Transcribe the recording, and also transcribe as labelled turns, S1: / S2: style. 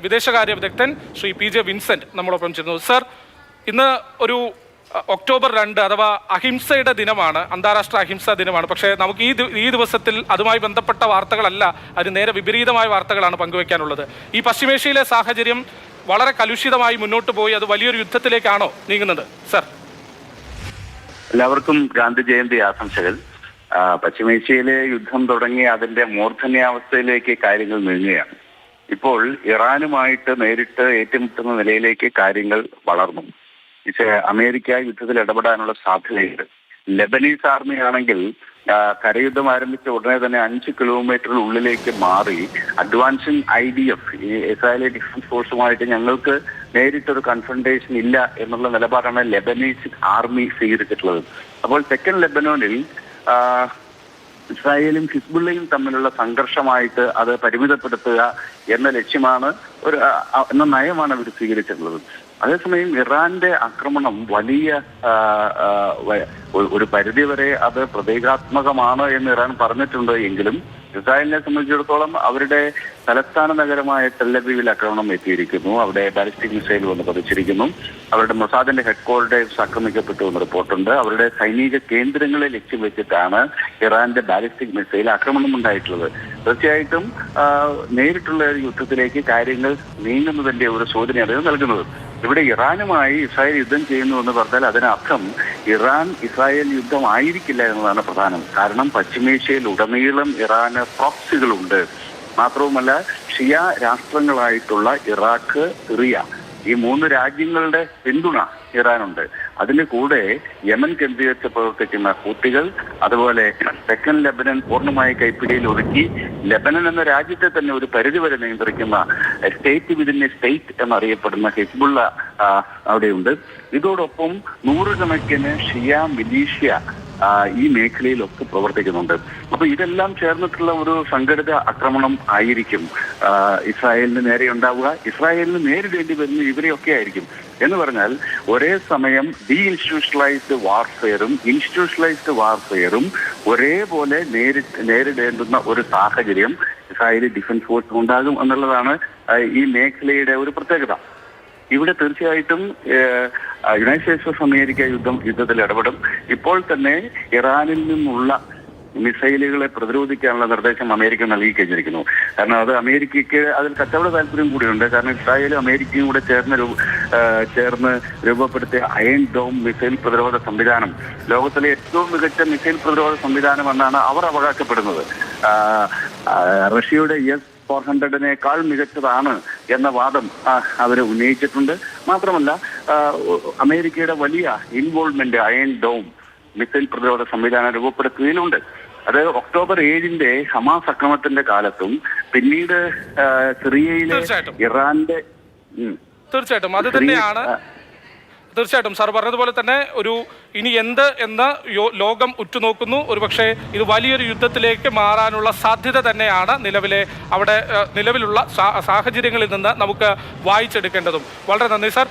S1: വിദേശകാര്യ വിദഗ്ധൻ Shri PJ Vincent നമ്മളൊപ്പം ചേരുന്നു. സർ, ഇന്ന് ഒരു ഒക്ടോബർ 2 അഥവാ അഹിംസയുടെ ദിനമാണ്, അന്താരാഷ്ട്ര അഹിംസാ ദിനമാണ്. പക്ഷേ നമുക്ക് ഈ ദിവസത്തിൽ അതുമായി ബന്ധപ്പെട്ട വാർത്തകളല്ല, അതിന് നേരെ വിപരീതമായ വാർത്തകളാണ് പങ്കുവയ്ക്കാനുള്ളത്. ഈ പശ്ചിമേഷ്യയിലെ സാഹചര്യം വളരെ കലുഷിതമായി മുന്നോട്ട് പോയി അത് വലിയൊരു യുദ്ധത്തിലേക്കാണോ നീങ്ങുന്നത്? സർ,
S2: എല്ലാവർക്കും ഗാന്ധി ജയന്തി ആശംസകൾ. പശ്ചിമേഷ്യയിലെ യുദ്ധം തുടങ്ങി അതിന്റെ മൂർധന്യാവസ്ഥയിലേക്ക് കാര്യങ്ങൾ നീങ്ങുകയാണ്. ഇപ്പോൾ ഇറാനുമായിട്ട് നേരിട്ട് ഏറ്റുമുട്ടുന്ന നിലയിലേക്ക് കാര്യങ്ങൾ വളർന്നു. അമേരിക്ക യുദ്ധത്തിൽ ഇടപെടാനുള്ള സാധ്യതയുണ്ട്. ലെബനീസ് ആർമി ആണെങ്കിൽ കരയുദ്ധം ആരംഭിച്ച ഉടനെ തന്നെ 5 കിലോമീറ്ററിനുള്ളിലേക്ക് മാറി അഡ്വാൻസിങ് IDF ഈ ഇസ്രായേലി ഡിഫൻസ് ഫോഴ്സുമായിട്ട് ഞങ്ങൾക്ക് നേരിട്ടൊരു കൺഫ്രണ്ടേഷൻ ഇല്ല എന്നുള്ള നിലപാടാണ് ലെബനീസ് ആർമി സ്വീകരിച്ചിട്ടുള്ളത്. അപ്പോൾ തെക്കൻ ലെബനോനിൽ ഇസ്രായേലും ഹിസ്ബുള്ളയും തമ്മിലുള്ള സംഘർഷമായിട്ട് അത് പരിമിതപ്പെടുത്തുക എന്ന ലക്ഷ്യമാണ് എന്ന നയമാണ് അവർ സ്വീകരിച്ചിട്ടുള്ളത്. അതേസമയം ഇറാന്റെ ആക്രമണം വലിയ ഒരു പരിധിവരെ അത് പ്രതീകാത്മകമാണ് എന്ന് ഇറാൻ പറഞ്ഞിട്ടുണ്ട്. എങ്കിലും ഇസ്രായേലിനെ സംബന്ധിച്ചിടത്തോളം അവരുടെ തലസ്ഥാന നഗരമായ ടെൽ-അവീവിൽ ആക്രമണം എത്തിയിരിക്കുന്നു. അവിടെ ബാലിസ്റ്റിക് മിസൈൽ വന്ന് പതിച്ചിരിക്കുന്നു. അവരുടെ മൊസാദിന്റെ ഹെഡ്ക്വാർട്ടേഴ്സ് ആക്രമിക്കപ്പെട്ടു എന്ന് റിപ്പോർട്ടുണ്ട്. അവരുടെ സൈനിക കേന്ദ്രങ്ങളെ ലക്ഷ്യം വെച്ചിട്ടാണ് ഇറാന്റെ ബാലിസ്റ്റിക് മിസൈൽ ആക്രമണം ഉണ്ടായിട്ടുള്ളത്. തീർച്ചയായിട്ടും നേരിട്ടുള്ള യുദ്ധത്തിലേക്ക് കാര്യങ്ങൾ നീങ്ങുന്നതിന്റെ ഒരു സൂചനയാണ് ഇത് നൽകുന്നത്. ഇവിടെ ഇറാനുമായി ഇസ്രായേൽ യുദ്ധം ചെയ്യുന്നു എന്ന് പറഞ്ഞാൽ അതിനർത്ഥം ഇറാൻ ഇസ്രായേൽ യുദ്ധം ആയിരിക്കില്ല എന്നതാണ് പ്രധാനം. കാരണം പശ്ചിമേഷ്യയിൽ ഉടനീളം ഇറാന് പ്രോക്സികളുണ്ട്. മാത്രവുമല്ല ഷിയ രാഷ്ട്രങ്ങളായിട്ടുള്ള ഇറാഖ്, സിറിയ ഈ 3 രാജ്യങ്ങളുടെ പിന്തുണ ഇറാനുണ്ട്. അതിന് കൂടെ യമൻ കേന്ദ്രീകരിച്ച് പ്രവർത്തിക്കുന്ന ഹൂത്തികൾ, അതുപോലെ തെക്കൻ ലെബനൻ പൂർണ്ണമായി കൈപ്പിടിയിൽ ഒതുക്കി ലെബനൻ എന്ന രാജ്യത്തെ തന്നെ ഒരു പരിധിവരെ നിയന്ത്രിക്കുന്ന സ്റ്റേറ്റ് വിതിൻ എ സ്റ്റേറ്റ് എന്നറിയപ്പെടുന്ന ഹിസ്ബുള്ള അവിടെയുണ്ട്. ഇതോടൊപ്പം നൂറുകണക്കിന് ഷിയ മിലീഷ്യ ഈ മേഖലയിലൊക്കെ പ്രവർത്തിക്കുന്നുണ്ട്. അപ്പൊ ഇതെല്ലാം ചേർന്നിട്ടുള്ള ഒരു സംഘടിത ആക്രമണം ആയിരിക്കും ഇസ്രായേലിന് നേരെ ഉണ്ടാവുക. ഇസ്രായേലിന് നേരിടേണ്ടി വരുന്ന ഇവരെയൊക്കെ ആയിരിക്കും. എന്ന് പറഞ്ഞാൽ ഒരേ സമയം ഇൻസ്റ്റിറ്റ്യൂഷണലൈസ്ഡ് വാർഫെയറും ഒരേപോലെ നേരിടേണ്ടുന്ന ഒരു സാഹചര്യം ഇസ്രായേലി ഡിഫൻസ് ഫോഴ്സ് ഉണ്ടാകും എന്നുള്ളതാണ് ഈ മേഖലയുടെ ഒരു പ്രത്യേകത. ഇവിടെ തീർച്ചയായിട്ടും യുണൈറ്റഡ് സ്റ്റേറ്റ്സ് ഓഫ് അമേരിക്ക യുദ്ധത്തിൽ ഇടപെടും. ഇപ്പോൾ തന്നെ ഇറാനിൽ നിന്നുള്ള മിസൈലുകളെ പ്രതിരോധിക്കാനുള്ള നിർദ്ദേശം അമേരിക്ക നൽകി കഴിഞ്ഞിരിക്കുന്നു. കാരണം അത് അമേരിക്കയ്ക്ക് അതിൽ കച്ചവട താല്പര്യം കൂടിയുണ്ട്. കാരണം ഇസ്രായേലും അമേരിക്കയും കൂടെ ചേർന്ന് രൂപപ്പെടുത്തിയ അയൺ ഡോം മിസൈൽ പ്രതിരോധ സംവിധാനം ലോകത്തിലെ ഏറ്റവും മികച്ച മിസൈൽ പ്രതിരോധ സംവിധാനം എന്നാണ് അവർ അവകാശപ്പെടുന്നത്. റഷ്യയുടെ S-400-നേക്കാൾ മികച്ചതാണ് എന്ന വാദം അവർ ഉന്നയിച്ചിട്ടുണ്ട്. മാത്രമല്ല അമേരിക്കയുടെ വലിയ ഇൻവോൾവ്മെന്റ് അയൺ ഡോം മിസൈൽ പ്രതിരോധ സംവിധാനം രൂപപ്പെടുത്തുന്നതിലുണ്ട്. അത് ഒക്ടോബർ 7 ഹമാസ് ആക്രമണത്തിന്റെ കാലത്തും പിന്നീട് സിറിയയിലെ ഇറാന്റെ
S1: തീർച്ചയായിട്ടും അത് തന്നെയാണ്. തീർച്ചയായിട്ടും സാർ പറഞ്ഞതുപോലെ തന്നെ ഇനി എന്ന് ലോകം ഉറ്റുനോക്കുന്നു. ഒരുപക്ഷെ ഇത് വലിയൊരു യുദ്ധത്തിലേക്ക് മാറാനുള്ള സാധ്യത തന്നെയാണ് നിലവിലുള്ള സാഹചര്യങ്ങളിൽ നിന്ന് നമുക്ക് വായിച്ചെടുക്കേണ്ടതും. വളരെ നന്ദി സാർ.